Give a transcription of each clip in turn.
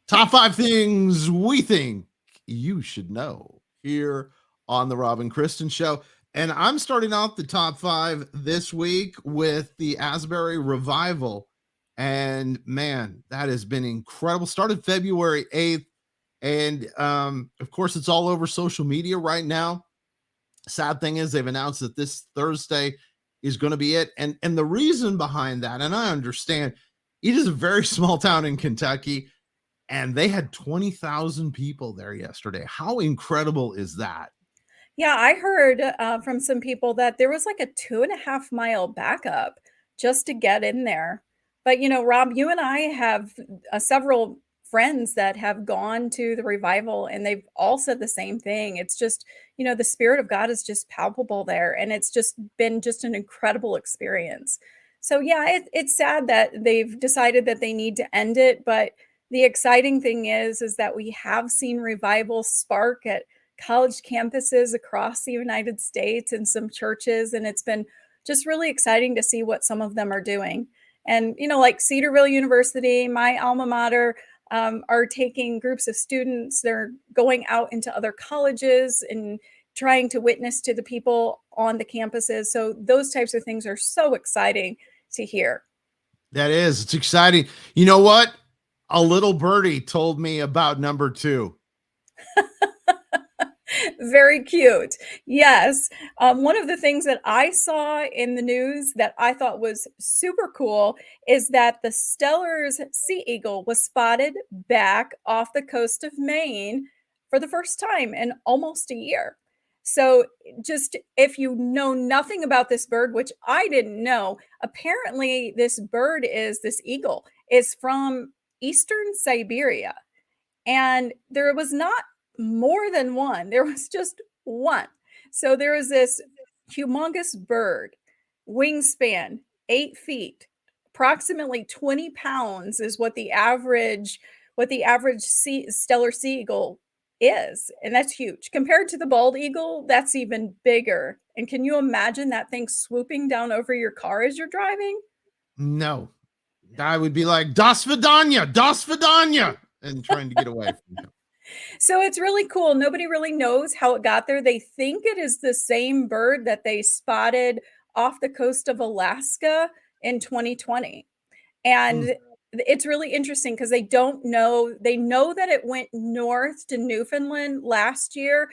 Top five things we think you should know here on the Rob and Kristen Show. And I'm starting off the top five this week with the Asbury Revival. And man, that has been incredible. Started February 8th. And of course, it's all over social media right now. Sad thing is, they've announced that this Thursday is going to be it. And the reason behind that, and I understand, it is a very small town in Kentucky and they had 20,000 people there yesterday. How incredible is that? Yeah, I heard from some people that there was like a 2.5 mile backup just to get in there. But Rob, you and I have several friends that have gone to the revival, and they've all said the same thing. It's just, the Spirit of God is just palpable there, and it's just been just an incredible experience. So yeah, it's sad that they've decided that they need to end it, but the exciting thing is that we have seen revival spark at college campuses across the United States and some churches. And it's been just really exciting to see what some of them are doing. And, like Cedarville University, my alma mater, are taking groups of students. They're going out into other colleges and trying to witness to the people on the campuses. So those types of things are so exciting to hear. That is, it's exciting. You know what? A little birdie told me about number two. Very cute. Yes. One of the things that I saw in the news that I thought was super cool is that the Stellar's Sea Eagle was spotted back off the coast of Maine for the first time in almost a year. So, just if you know nothing about this bird, which I didn't know, apparently this eagle is from eastern Siberia. And there was not more than one, there was just one. So there was this humongous bird, wingspan 8 feet, approximately 20 pounds is what the average stellar sea eagle is. And that's huge. Compared to the bald eagle, that's even bigger. And can you imagine that thing swooping down over your car as you're driving? No, I would be like, Das Vidanya, and trying to get away from him. So it's really cool. Nobody really knows how it got there. They think it is the same bird that they spotted off the coast of Alaska in 2020. Hmm. And it's really interesting because they don't know. They know that it went north to Newfoundland last year,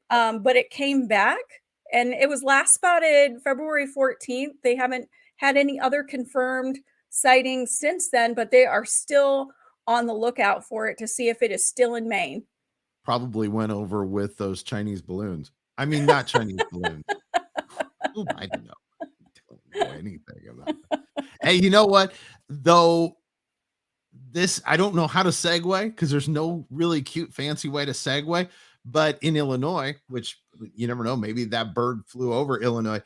but it came back and it was last spotted February 14th. They haven't had any other confirmed sightings since then, but they are still on the lookout for it to see if it is still in Maine. Probably went over with those Chinese balloons. I mean, not Chinese balloons. I don't know. I don't know anything about that. Hey, you know what? Though this, I don't know how to segue because there's no really cute, fancy way to segue. But in Illinois, which you never know, maybe that bird flew over Illinois,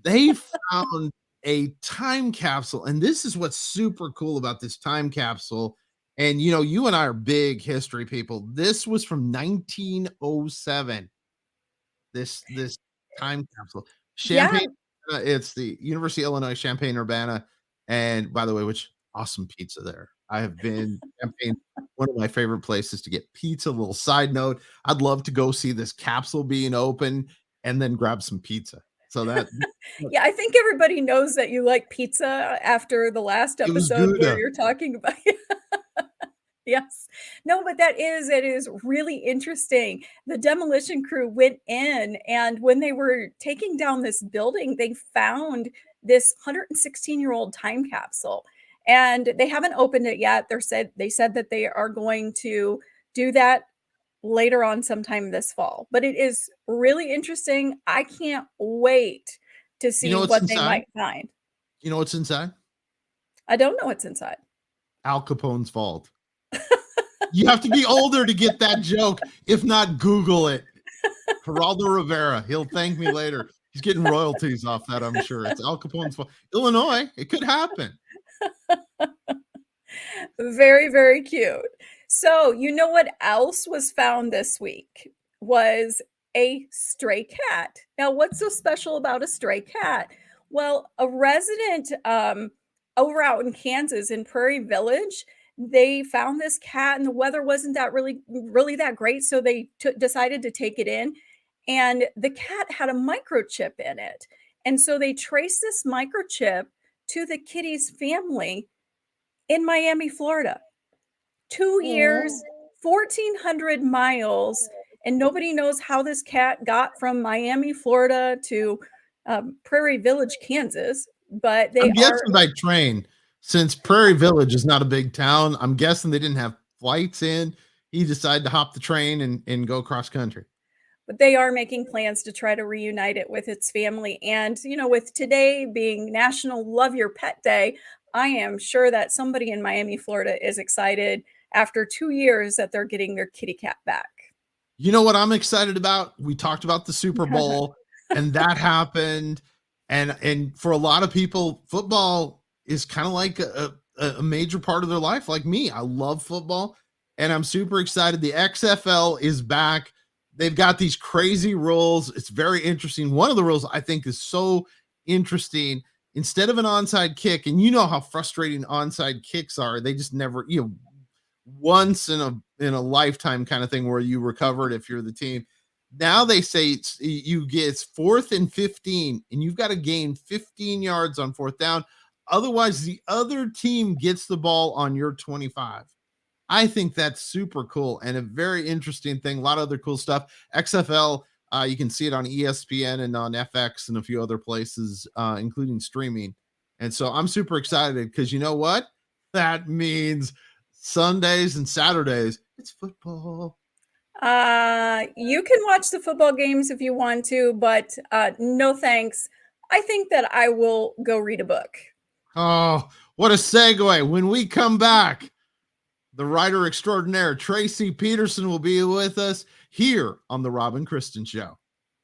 they found a time capsule. And this is what's super cool about this time capsule. And you and I are big history people. This was from 1907. This time capsule. Yeah, Champaign, it's the University of Illinois Champaign-Urbana, and by the way, which awesome pizza there. I have been Champaign, one of my favorite places to get pizza. Little side note, I'd love to go see this capsule being open and then grab some pizza. So that yeah, I think everybody knows that you like pizza after the last it was episode where Gouda. you're talking about Yes. No, but it is really interesting. The demolition crew went in, and when they were taking down this building, they found this 116-year-old time capsule. And they haven't opened it yet. They said that they are going to do that later on sometime this fall. But it is really interesting. I can't wait to You see know what's what they inside? might find. You know what's inside? I don't know what's inside. Al Capone's vault. You have to be older to get that joke. If not, Google it. Geraldo Rivera. He'll thank me later. He's getting royalties off that, I'm sure. It's Al Capone's fault. Illinois. It could happen. Very, very cute. So, you know what else was found this week? Was a stray cat. Now, what's so special about a stray cat? Well, a resident over out in Kansas in Prairie Village, they found this cat and the weather wasn't that really that great, so they decided to take it in, and the cat had a microchip in it. And so they traced this microchip to the kitty's family in Miami, Florida. 2 Oh, years, 1,400 miles, and nobody knows how this cat got from Miami, Florida to, Prairie Village, Kansas, but they I'm are guessing by train, since Prairie Village is not a big town. I'm guessing they didn't have flights in. He decided to hop the train and go cross country. but they are making plans to try to reunite it with its family. And, with today being National Love Your Pet Day, I am sure that somebody in Miami, Florida is excited after 2 years that they're getting their kitty cat back. You know what I'm excited about? We talked about the Super Bowl and that happened. And for a lot of people, football is kind of like a major part of their life. Like me, I love football and I'm super excited. The XFL is back. They've got these crazy rules. It's very interesting. One of the rules I think is so interesting. Instead of an onside kick, and you know how frustrating onside kicks are, they just never, once in a lifetime kind of thing where you recovered if you're the team. Now they say it's 4th and 15, and you've got to gain 15 yards on 4th down. Otherwise, the other team gets the ball on your 25. I think that's super cool and a very interesting thing. A lot of other cool stuff. XFL, you can see it on ESPN and on FX and a few other places, including streaming. And so I'm super excited because you know what? That means Sundays and Saturdays, it's football. You can watch the football games if you want to, but no thanks. I think that I will go read a book. Oh, what a segue. When we come back, the writer extraordinaire Tracy Peterson will be with us here on the Rob and Kristen Show.